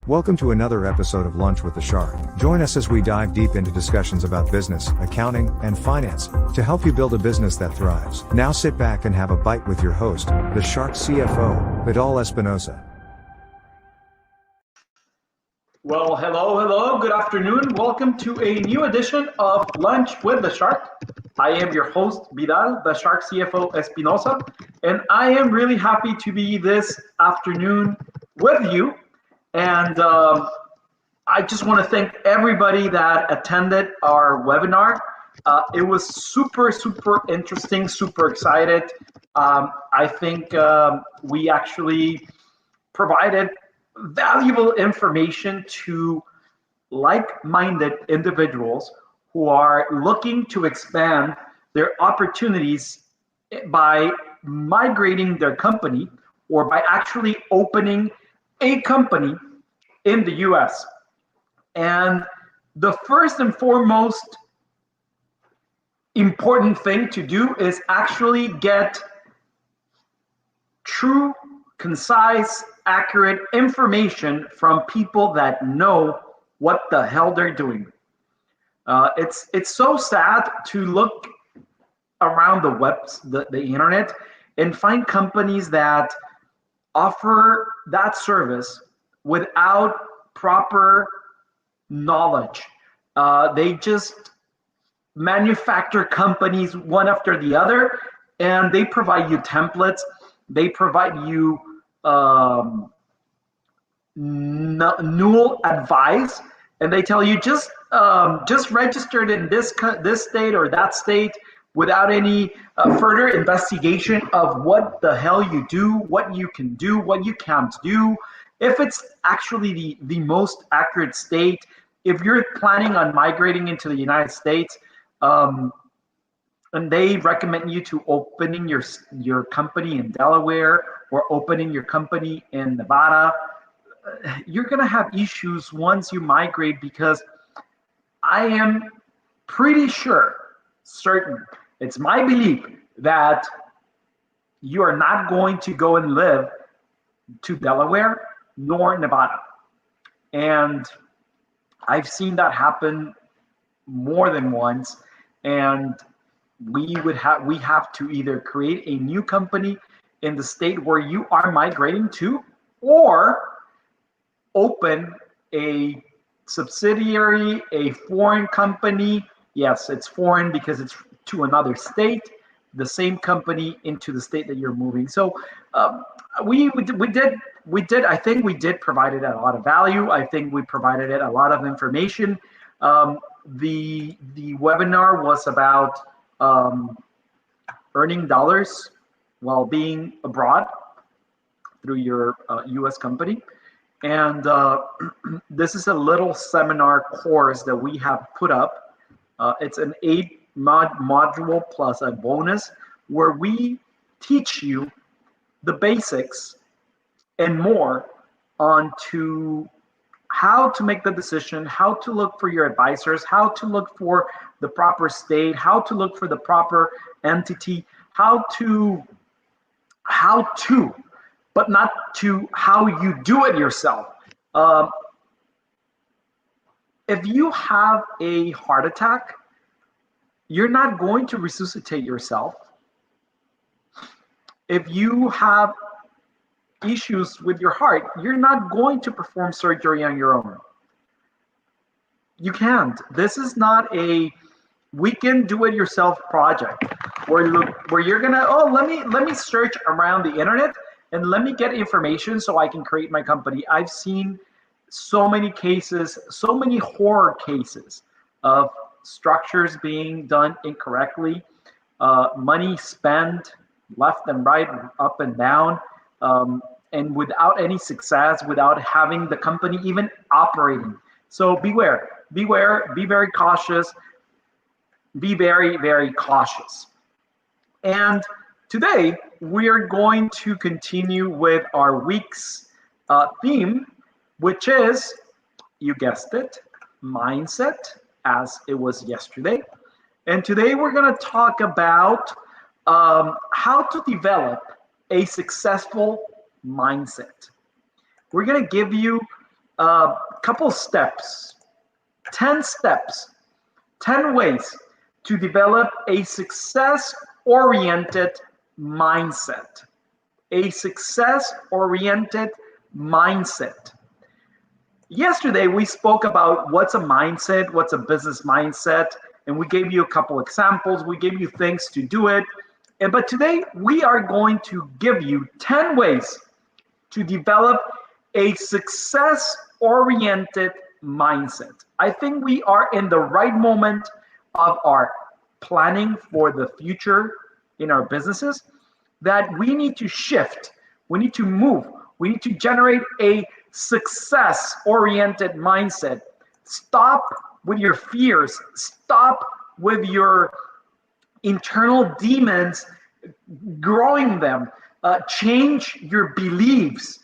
Welcome to another episode of Lunch with the Shark. Join us as we dive deep into discussions about business, accounting, and finance to help you build a business that thrives. Now sit back and have a bite with your host, the Shark CFO, Vidal Espinosa. Well, hello, good afternoon. Welcome to a new edition of Lunch with the Shark. I am your host, Vidal, the Shark CFO Espinosa, and I am really happy to be this afternoon with you. And I just want to thank everybody that attended our webinar. It was super interesting, super excited. I think we actually provided valuable information to like-minded individuals who are looking to expand their opportunities by migrating their company or by actually opening a company in the US. And the first and foremost important thing to do is actually get true, concise, accurate information from people that know what the hell they're doing. It's so sad to look around the internet and find companies that offer that service without proper knowledge. They just manufacture companies one after the other, and they provide you templates. They provide you null advice, and they tell you just registered in this state or that state without any further investigation of what the hell you do, what you can do, what you can't do, if it's actually the most accurate state, if you're planning on migrating into the United States, and they recommend you to opening your company in Delaware or opening your company in Nevada, you're gonna have issues once you migrate, because I am pretty certain, it's my belief that you are not going to go and live to Delaware nor Nevada. And I've seen that happen more than once. And we have to either create a new company in the state where you are migrating to, or open a subsidiary, a foreign company. Yes, it's foreign because it's to another state, the same company into the state that you're moving. So we did. I think we did provide it a lot of value. I think we provided it a lot of information. The webinar was about earning dollars while being abroad through your U.S. company. And this is a little seminar course that we have put up. It's an 8-module plus a bonus, where we teach you the basics and more on to how to make the decision, how to look for your advisors, how to look for the proper state, how to look for the proper entity, how to, but not to how you do it yourself. If you have a heart attack, you're not going to resuscitate yourself. If you have issues with your heart, you're not going to perform surgery on your own. You can't. This is not a weekend do-it-yourself project where you're gonna, let me search around the internet and let me get information so I can create my company. I've seen so many cases, so many horror cases of structures being done incorrectly, money spent left and right, up and down, and without any success, without having the company even operating. So beware, be very cautious, be very cautious. And today we are going to continue with our week's theme, which is, you guessed it, mindset, as it was yesterday. And today we're going to talk about how to develop a successful mindset. We're going to give you couple steps, 10 steps, 10 ways to develop a success-oriented mindset. A success-oriented mindset. Yesterday, we spoke about what's a mindset, what's a business mindset, and we gave you a couple examples. We gave you things to do it. But today, we are going to give you 10 ways to develop a success-oriented mindset. I think we are in the right moment of our planning for the future in our businesses, that we need to shift, we need to move, we need to generate a success-oriented mindset. Stop with your fears, stop with your internal demons, growing them, change your beliefs.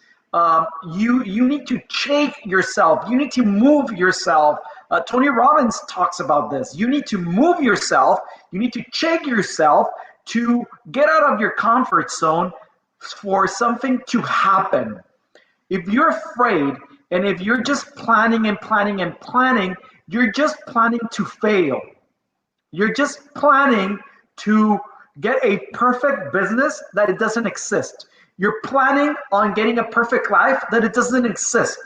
You need to shake yourself, you need to move yourself. Tony Robbins talks about this. You need to move yourself, you need to shake yourself to get out of your comfort zone for something to happen. If you're afraid and if you're just planning and planning and planning, you're just planning to fail. You're just planning to get a perfect business that it doesn't exist. You're planning on getting a perfect life that it doesn't exist.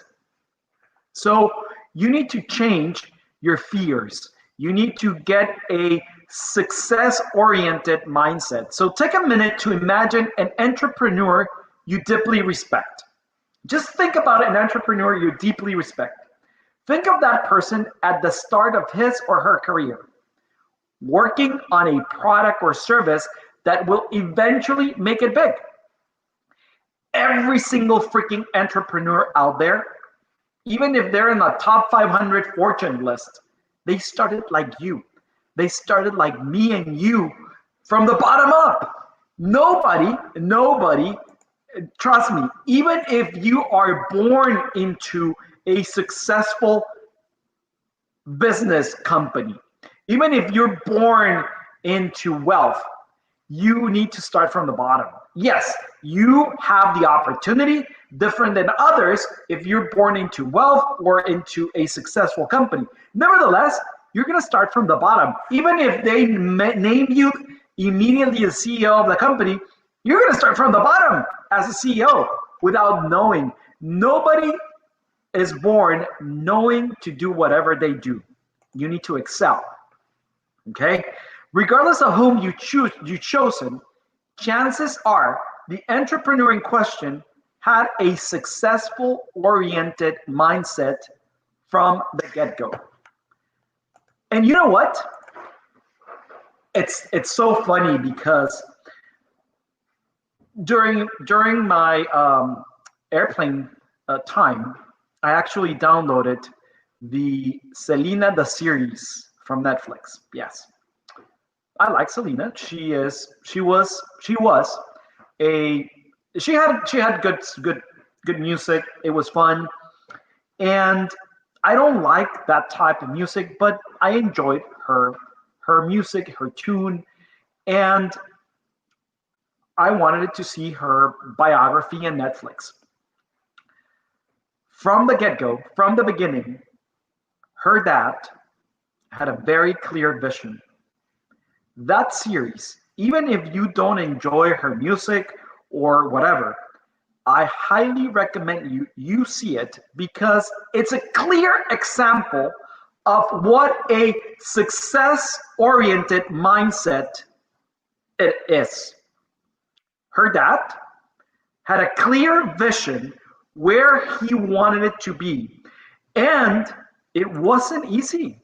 So you need to change your fears. You need to get a success-oriented mindset. So take a minute to imagine an entrepreneur you deeply respect. Just think about an entrepreneur you deeply respect. Think of that person at the start of his or her career, working on a product or service that will eventually make it big. Every single freaking entrepreneur out there, even if they're in the top 500 Fortune list, they started like you. They started like me and you from the bottom up. Nobody, trust me, even if you are born into a successful business company, even if you're born into wealth, you need to start from the bottom. Yes, you have the opportunity, different than others, if you're born into wealth or into a successful company. Nevertheless, you're going to start from the bottom. Even if they name you immediately as CEO of the company, you're going to start from the bottom as a CEO without knowing. Nobody is born knowing to do whatever they do. You need to excel. Okay? Regardless of whom you've chosen, chances are the entrepreneur in question had a successful oriented mindset from the get-go. And you know what? It's so funny because during my airplane time, I actually downloaded the Selena the series from Netflix. Yes, I like Selena. She had good music. It was fun, and I don't like that type of music, but I enjoyed her music, her tune, and I wanted to see her biography on Netflix. From the get-go, from the beginning, her dad had a very clear vision. That series, even if you don't enjoy her music or whatever, I highly recommend you see it because it's a clear example of what a success-oriented mindset it is. Her dad had a clear vision where he wanted it to be, and it wasn't easy.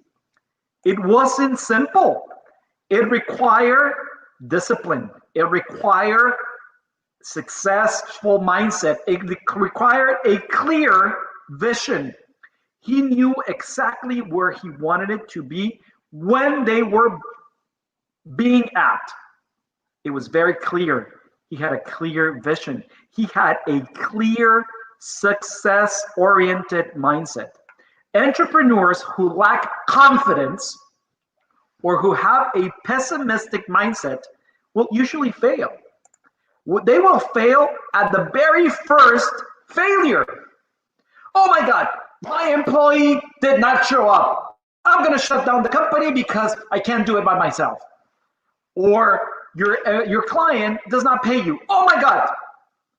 It wasn't simple. It required discipline. It required successful mindset. It required a clear vision. He knew exactly where he wanted it to be when they were being at. It was very clear. He had a clear vision. He had a clear success-oriented mindset. Entrepreneurs who lack confidence or who have a pessimistic mindset will usually fail. They will fail at the very first failure. Oh my God, My employee did not show up. I'm going to shut down the company because I can't do it by myself. Or your client does not pay you. Oh my God,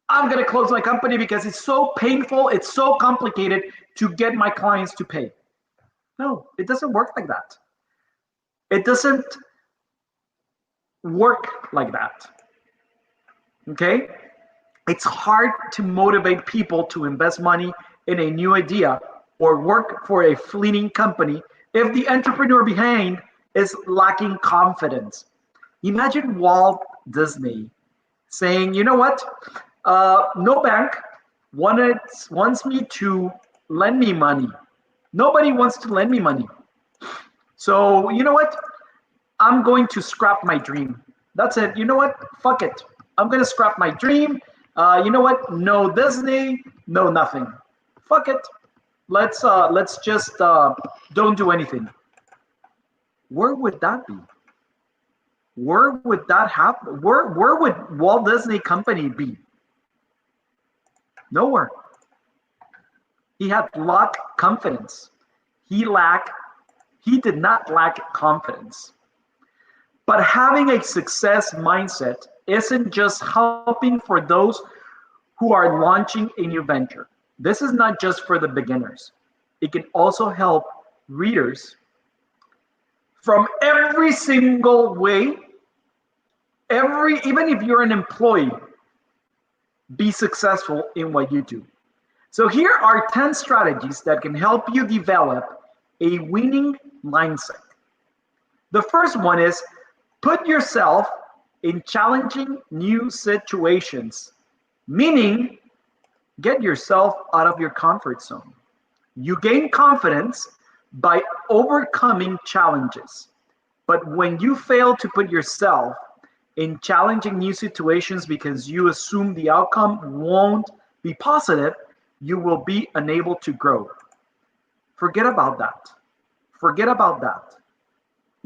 I'm going to close my company because it's so painful, it's so complicated to get my clients to pay. No, it doesn't work like that. It doesn't work like that. Okay? It's hard to motivate people to invest money in a new idea or work for a fleeting company if the entrepreneur behind is lacking confidence. Imagine Walt Disney saying, you know what? No bank wants me to lend me money. Nobody wants to lend me money. So, you know what? I'm going to scrap my dream. That's it. You know what? Fuck it. I'm going to scrap my dream. You know what? No Disney, no nothing. Fuck it. Let's just don't do anything. Where would that be? Where would that happen? Where would Walt Disney Company be? Nowhere. He had lack confidence. He did not lack confidence. But having a success mindset isn't just helping for those who are launching a new venture. This is not just for the beginners. It can also help readers from every single way, even if you're an employee, be successful in what you do. So here are 10 strategies that can help you develop a winning mindset. The first one is put yourself in challenging new situations, meaning get yourself out of your comfort zone. You gain confidence by overcoming challenges. But when you fail to put yourself in challenging new situations because you assume the outcome won't be positive, you will be unable to grow. Forget about that. Forget about that.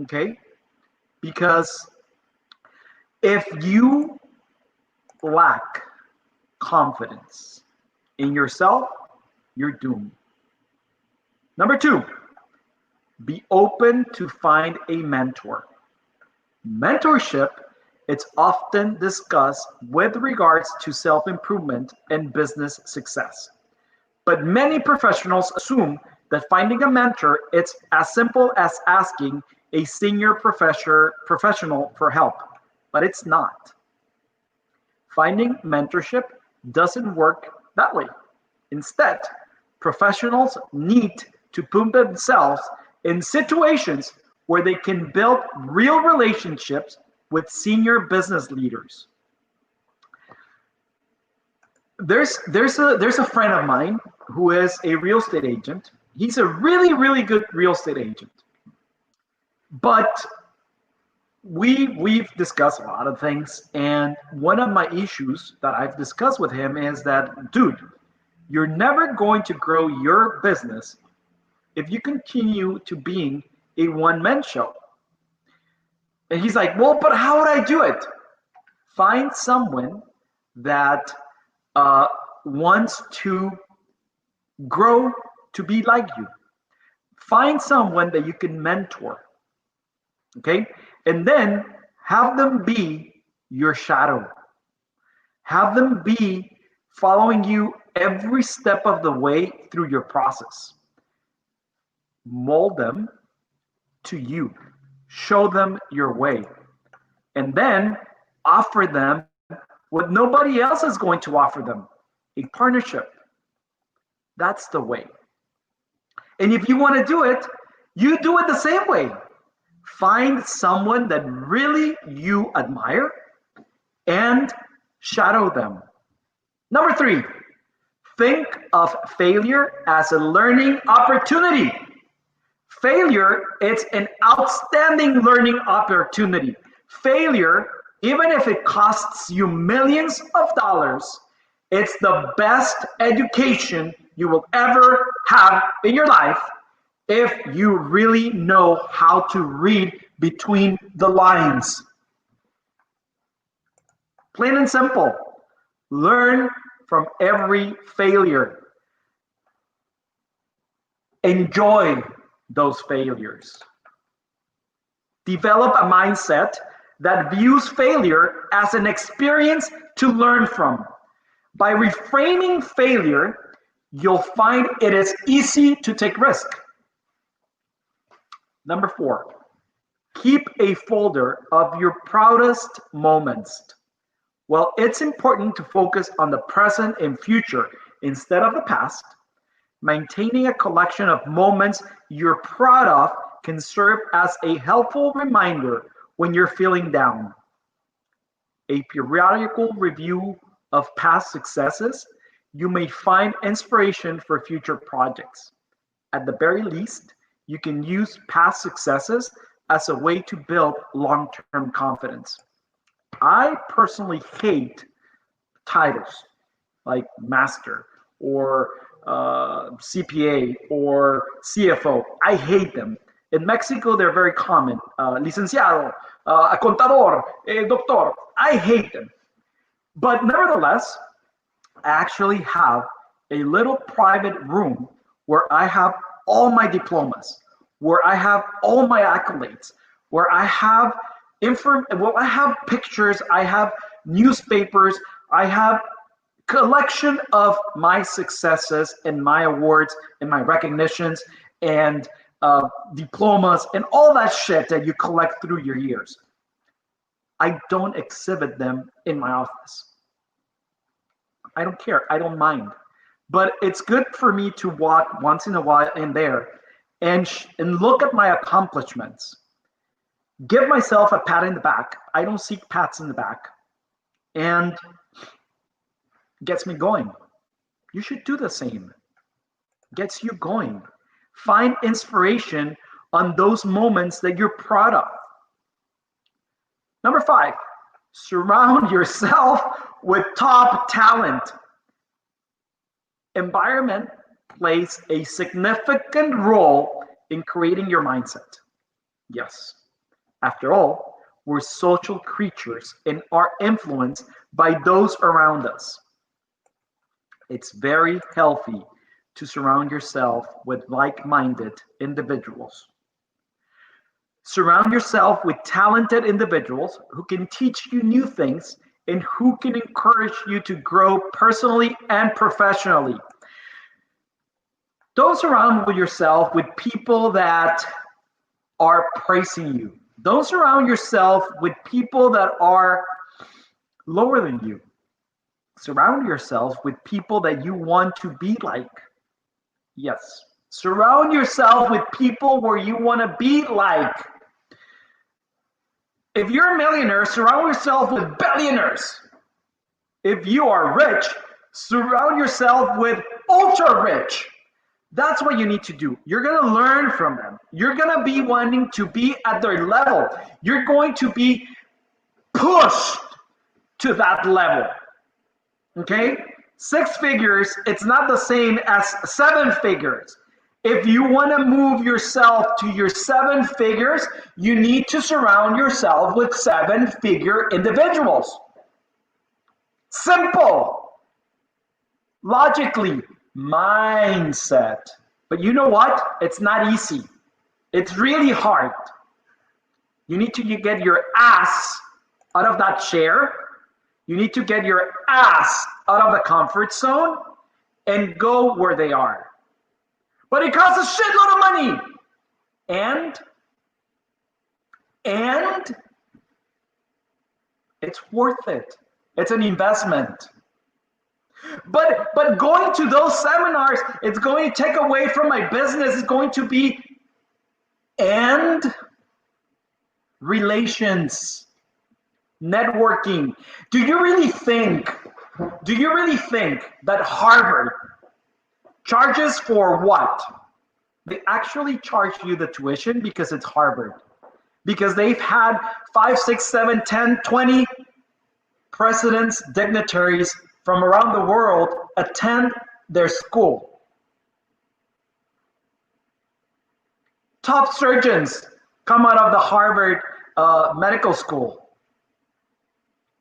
Okay? Because if you lack confidence in yourself, you're doomed. Number two, be open to find a mentor. Mentorship, it's often discussed with regards to self-improvement and business success. But many professionals assume that finding a mentor, it's as simple as asking a senior professional for help, but it's not. Finding mentorship doesn't work that way. Instead, professionals need to put themselves in situations where they can build real relationships with senior business leaders. There's a friend of mine who is a real estate agent. He's a really good real estate agent. But we've discussed a lot of things, and one of my issues that I've discussed with him is that, dude, you're never going to grow your business if you continue to being a one-man show. And he's like, well, but how would I do it? Find someone that wants to grow to be like you. Find someone that you can mentor. Okay? And then have them be your shadow. Have them be following you every step of the way through your process. Mold them to you. Show them your way. And then offer them what nobody else is going to offer them, a partnership. That's the way. And if you want to do it, you do it the same way. Find someone that really you admire and shadow them. Number three, think of failure as a learning opportunity. Failure, it's an outstanding learning opportunity. Failure, even if it costs you millions of dollars, it's the best education you will ever have in your life if you really know how to read between the lines. Plain and simple. Learn from every failure. Enjoy those failures. Develop a mindset that views failure as an experience to learn from. By reframing failure, you'll find it is easy to take risk. Number 4, keep a folder of your proudest moments. Well, it's important to focus on the present and future instead of the past. Maintaining a collection of moments you're proud of can serve as a helpful reminder when you're feeling down. A periodical review of past successes, you may find inspiration for future projects. At the very least, you can use past successes as a way to build long-term confidence. I personally hate titles like master or CPA or CFO. I hate them. In Mexico, they're very common. Licenciado, contador, doctor. I hate them. But nevertheless, I actually have a little private room where I have all my diplomas, where I have all my accolades, where I have I have pictures, I have newspapers, I have collection of my successes and my awards and my recognitions and diplomas and all that shit that you collect through your years. I don't exhibit them in my office. I don't care. I don't mind. But it's good for me to walk once in a while in there and look at my accomplishments. Give myself a pat in the back. I don't seek pats in the back. And gets me going. You should do the same. Gets you going. Find inspiration on those moments that you're proud of. Number 5, surround yourself with top talent. Environment plays a significant role in creating your mindset. Yes. After all, we're social creatures and are influenced by those around us. It's very healthy to surround yourself with like-minded individuals. Surround yourself with talented individuals who can teach you new things and who can encourage you to grow personally and professionally. Don't surround yourself with people that are praising you. Don't surround yourself with people that are lower than you. Surround yourself with people that you want to be like. Yes. Surround yourself with people where you want to be like. If you're a millionaire, surround yourself with billionaires. If you are rich, surround yourself with ultra rich. That's what you need to do. You're going to learn from them. You're going to be wanting to be at their level. You're going to be pushed to that level. Okay? 6 figures, it's not the same as 7 figures. If you want to move yourself to your 7 figures, you need to surround yourself with 7-figure individuals. Simple. Logically, mindset. But you know what? It's not easy. It's really hard. You need to get your ass out of that chair. You need to get your ass out of the comfort zone and go where they are. But it costs a shitload of money. And it's worth it. It's an investment. But going to those seminars, it's going to take away from my business. It's going to be and relations, networking. Do you really think that Harvard charges for what? They actually charge you the tuition because it's Harvard. Because they've had 5, 6, 7, 10, 20 presidents, dignitaries from around the world attend their school. Top surgeons come out of the Harvard medical school.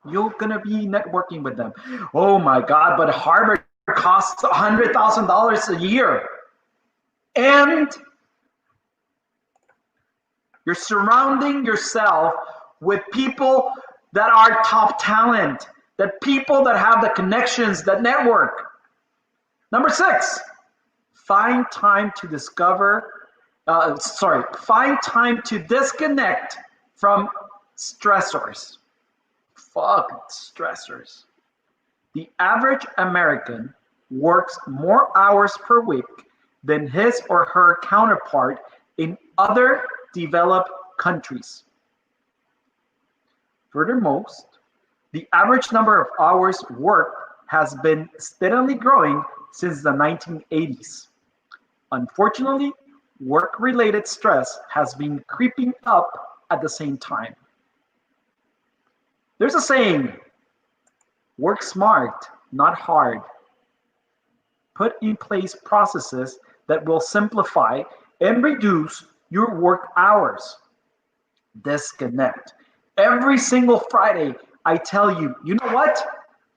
You're going to be networking with them. Oh my God, but Harvard costs $100,000 a year. And you're surrounding yourself with people that are top talent, that people that have the connections, that network. Number 6, find time to find time to disconnect from stressors. Fuck stressors. The average American works more hours per week than his or her counterpart in other developed countries. Furthermore, the average number of hours worked has been steadily growing since the 1980s. Unfortunately, work-related stress has been creeping up at the same time. There's a saying, work smart, not hard. Put in place processes that will simplify and reduce your work hours. Disconnect. Every single Friday, I tell you, you know what?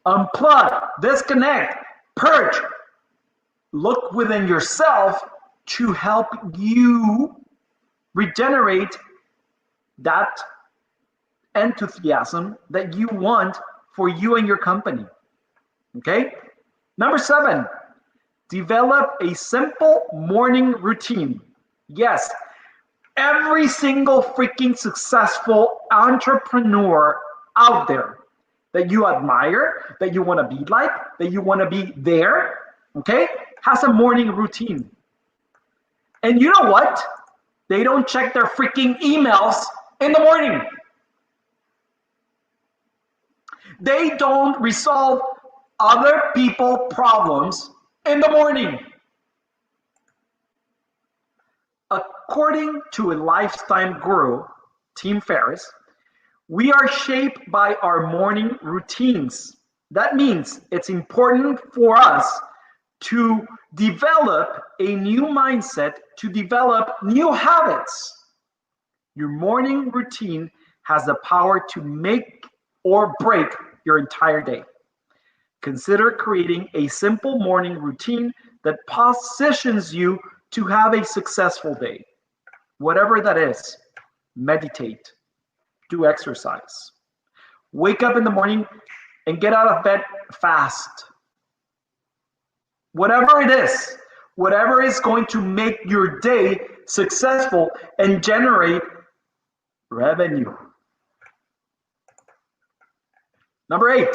Unplug, disconnect, purge. Look within yourself to help you regenerate that enthusiasm that you want for you and your company. Okay? Number 7, develop a simple morning routine. Yes, every single freaking successful entrepreneur out there that you admire, that you want to be like, that you want to be there, okay, has a morning routine. And you know what? They don't check their freaking emails in the morning. They don't resolve other people's problems in the morning. According to a lifetime guru, Tim Ferriss, we are shaped by our morning routines. That means it's important for us to develop a new mindset, to develop new habits. Your morning routine has the power to make or break your entire day. Consider creating a simple morning routine that positions you to have a successful day. Whatever that is, meditate, do exercise, wake up in the morning and get out of bed fast. Whatever it is, whatever is going to make your day successful and generate revenue. Number 8,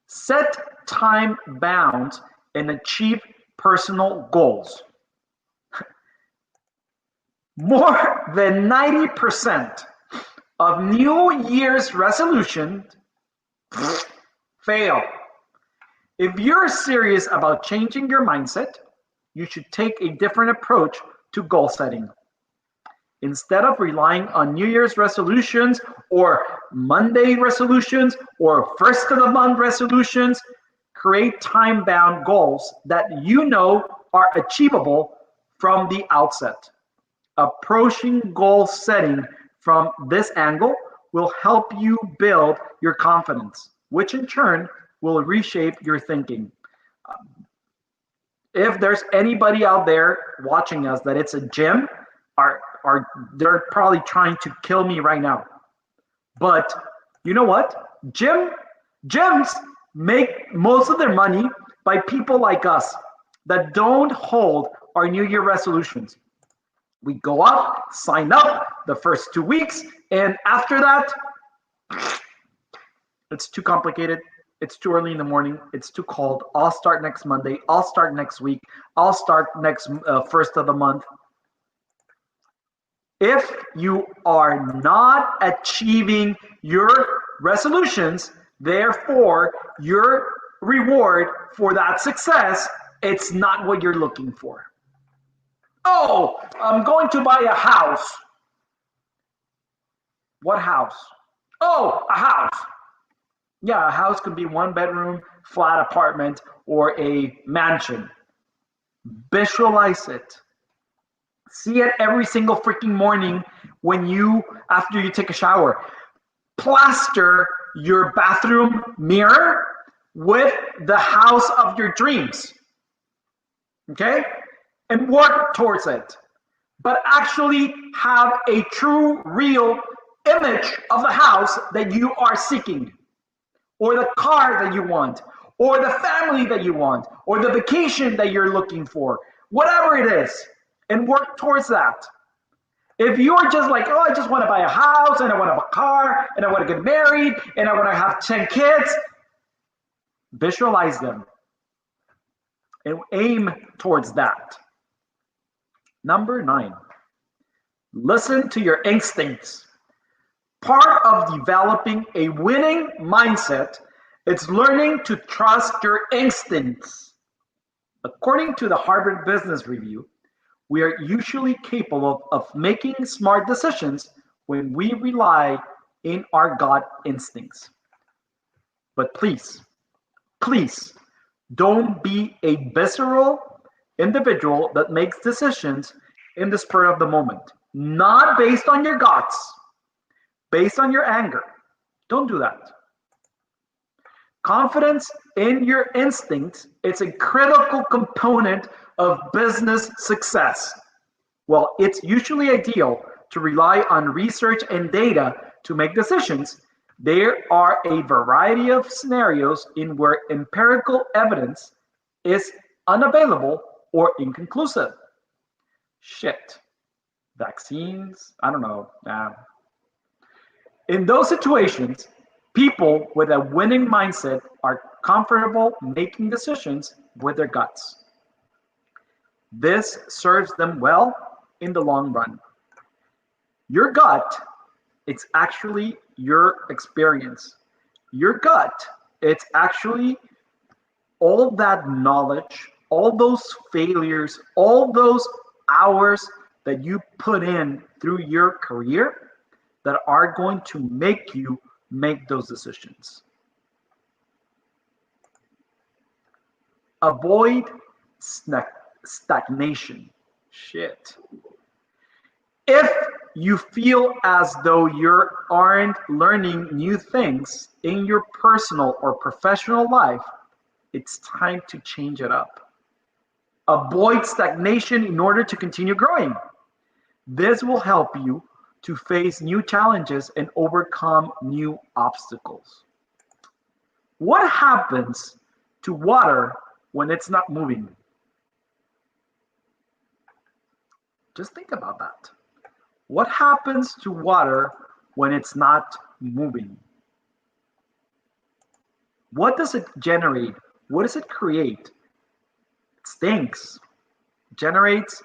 set time bound and achieve personal goals. More than 90% of New Year's resolutions fail. If you're serious about changing your mindset, you should take a different approach to goal setting. Instead of relying on New Year's resolutions or Monday resolutions or first of the month resolutions, create time-bound goals that you know are achievable from the outset. Approaching goal setting from this angle will help you build your confidence, which in turn will reshape your thinking. If there's anybody out there watching us that it's a gym, they're probably trying to kill me right now. But you know what? Gyms make most of their money by people like us that don't hold our New Year resolutions. We go up, sign up the first 2 weeks, and after that, it's too complicated. It's too early in the morning. It's too cold. I'll start next Monday. I'll start next week. I'll start next first of the month. If you are not achieving your resolutions, therefore your reward for that success, it's not what you're looking for. Oh, I'm going to buy a house. What house? Oh, a house. Yeah, a house could be 1-bedroom, flat apartment, or a mansion. Visualize it. See it every single freaking morning after you take a shower. Plaster your bathroom mirror with the house of your dreams. Okay? and work towards it, but actually have a true, real image of the house that you are seeking, or the car that you want, or the family that you want, or the vacation that you're looking for, whatever it is, and work towards that. If you're just like, oh, I just want to buy a house and I want to have a car and I want to get married and I want to have 10 kids, visualize them and aim towards that. Number 9, listen to your instincts. Part of developing a winning mindset is learning to trust your instincts. According to the Harvard Business Review, we are usually capable of making smart decisions when we rely in our gut instincts. But please, please don't be a visceral individual that makes decisions in the spur of the moment, not based on your guts, based on your anger. Don't do that. Confidence in your instincts is a critical component of business success. While it's usually ideal to rely on research and data to make decisions, there are a variety of scenarios in where empirical evidence is unavailable or inconclusive. Shit. Vaccines? I don't know. In those situations, people with a winning mindset are comfortable making decisions with their guts. This serves them well in the long run. Your gut, it's actually your experience. Your gut, it's actually all that knowledge, all those failures, all those hours that you put in through your career that are going to make you make those decisions. Avoid stagnation. Shit. If you feel as though you aren't learning new things in your personal or professional life, it's time to change it up. Avoid stagnation in order to continue growing. This will help you to face new challenges and overcome new obstacles. What happens to water when it's not moving? Just think about that. What happens to water when it's not moving? What does it generate? What does it create? It stinks. It generates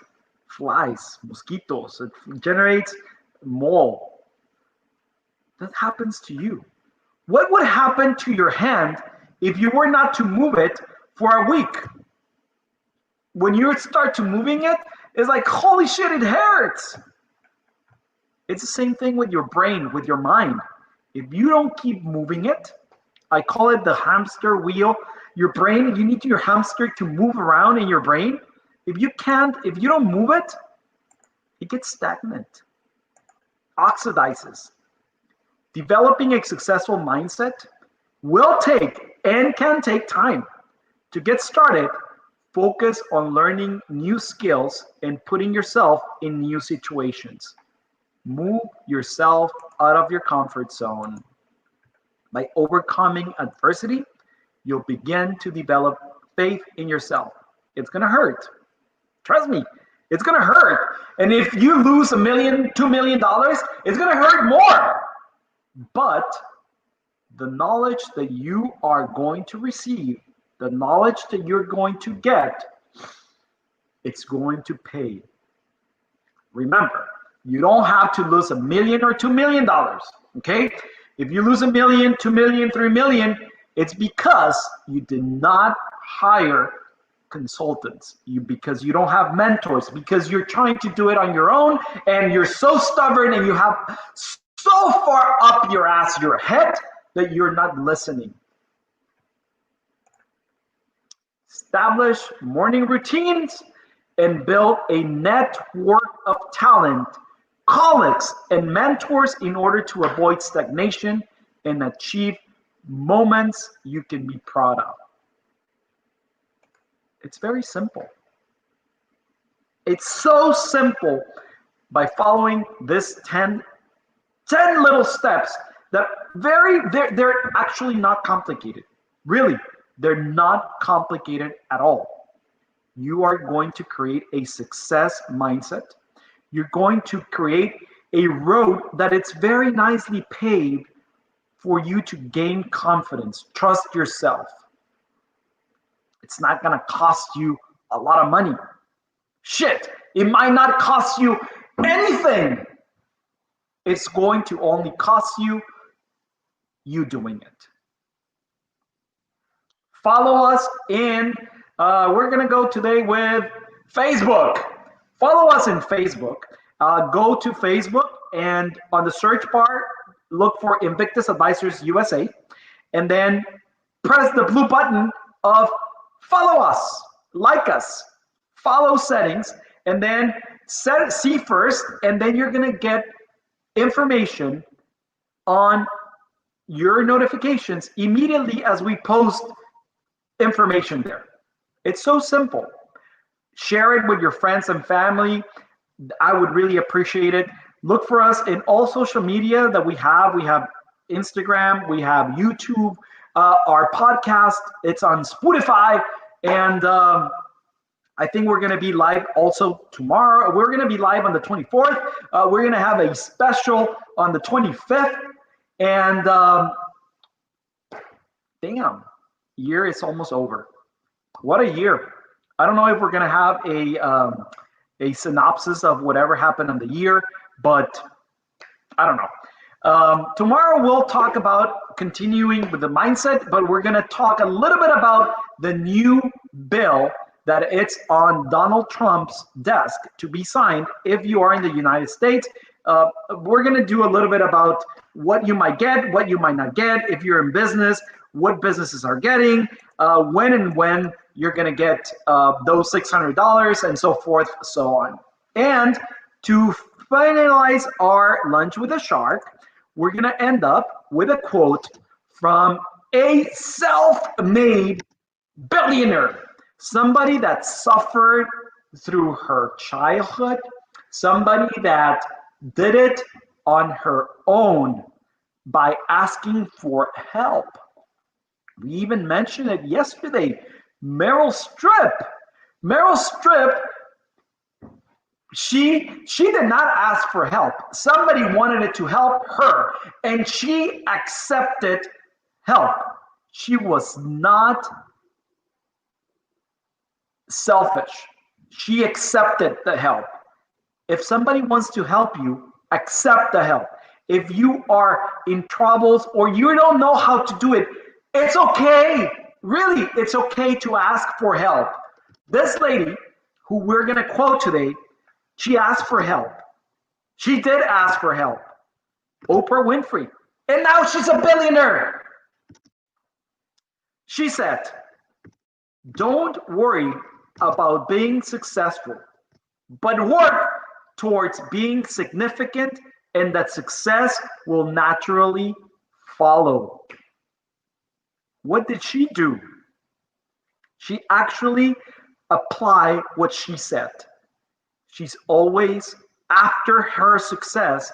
flies, mosquitoes. It generates mold. That happens to you. What would happen to your hand if you were not to move it for a week? When you start to moving it, it's like, holy shit, it hurts. It's the same thing with your brain, with your mind. If you don't keep moving it, I call it the hamster wheel. Your brain, you need your hamster to move around in your brain. If you don't move it, it gets stagnant, oxidizes. Developing a successful mindset will take and can take time. To get started, focus on learning new skills and putting yourself in new situations. Move yourself out of your comfort zone. By overcoming adversity, you'll begin to develop faith in yourself. It's going to hurt. Trust me, it's going to hurt. And if you lose $1 million, $2 million, it's going to hurt more. But the knowledge that you are going to receive, the knowledge that you're going to get, it's going to pay. Remember, you don't have to lose $1 million or $2 million, okay? If you lose $1 million, $2 million, $3 million, it's because you did not hire consultants, because you don't have mentors, because you're trying to do it on your own, and you're so stubborn and you have so far up your ass, your head, that you're not listening. Establish morning routines and build a network of talent, colleagues, and mentors in order to avoid stagnation and achieve moments you can be proud of. It's very simple. It's so simple by following this 10 little steps that they're actually not complicated. Really, they're not complicated at all. You are going to create a success mindset. You're going to create a road that it's very nicely paved for you to gain confidence, trust yourself. It's not going to cost you a lot of money. Shit, it might not cost you anything. It's going to only cost you doing it. Follow us in, we're going to go today with Facebook. Follow us in Facebook. Go to Facebook and on the search bar, look for Invictus Advisors USA, and then press the blue button of follow us, like us, follow settings, and then see first, and then you're going to get information on your notifications immediately as we post information there. It's so simple. Share it with your friends and family. I would really appreciate it. Look for us in all social media that we have. We have Instagram, we have YouTube, our podcast, it's on Spotify, and I think we're going to be live also tomorrow. We're going to be live on the 24th. We're going to have a special on the 25th. And damn, year is almost over. What a year. I don't know if we're going to have a synopsis of whatever happened in the year, but I don't know. Tomorrow we'll talk about continuing with the mindset, but we're going to talk a little bit about the new bill that it's on Donald Trump's desk to be signed if you are in the United States. We're going to do a little bit about what you might get, what you might not get, if you're in business, what businesses are getting, when you're going to get those $600 and so forth, so on. And to finalize our lunch with a shark, we're going to end up with a quote from a self-made billionaire. Somebody that suffered through her childhood, somebody that did it on her own by asking for help. We even mentioned it yesterday. Meryl Streep. Meryl Streep, she did not ask for help. Somebody wanted it to help her, and she accepted help. She was not selfish. She accepted the help. If somebody wants to help you, accept the help. If you are in troubles or you don't know how to do it, it's okay. Really, it's okay to ask for help. This lady, who we're going to quote today, she asked for help. She did ask for help. Oprah Winfrey. And now she's a billionaire. She said, don't worry about being successful, but work towards being significant, and that success will naturally follow. What did she do? She actually applied what she said. She's always, after her success,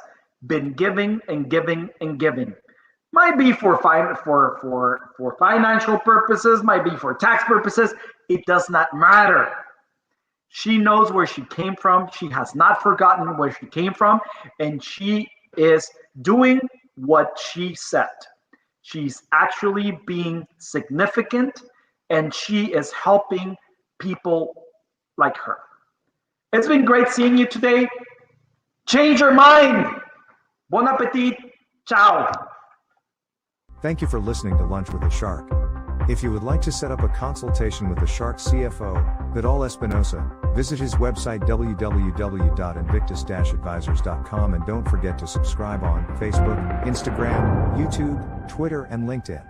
been giving and giving and giving. Might be for financial purposes, might be for tax purposes. It does not matter. She knows where she came from. She has not forgotten where she came from, and she is doing what she said. She's actually being significant, and she is helping people like her. It's been great seeing you today. Change your mind. Bon appetit. Ciao. Thank you for listening to Lunch with the Shark. If you would like to set up a consultation with the Shark CFO, Vidal Espinosa, visit his website www.invictus-advisors.com, and don't forget to subscribe on Facebook, Instagram, YouTube, Twitter, and LinkedIn.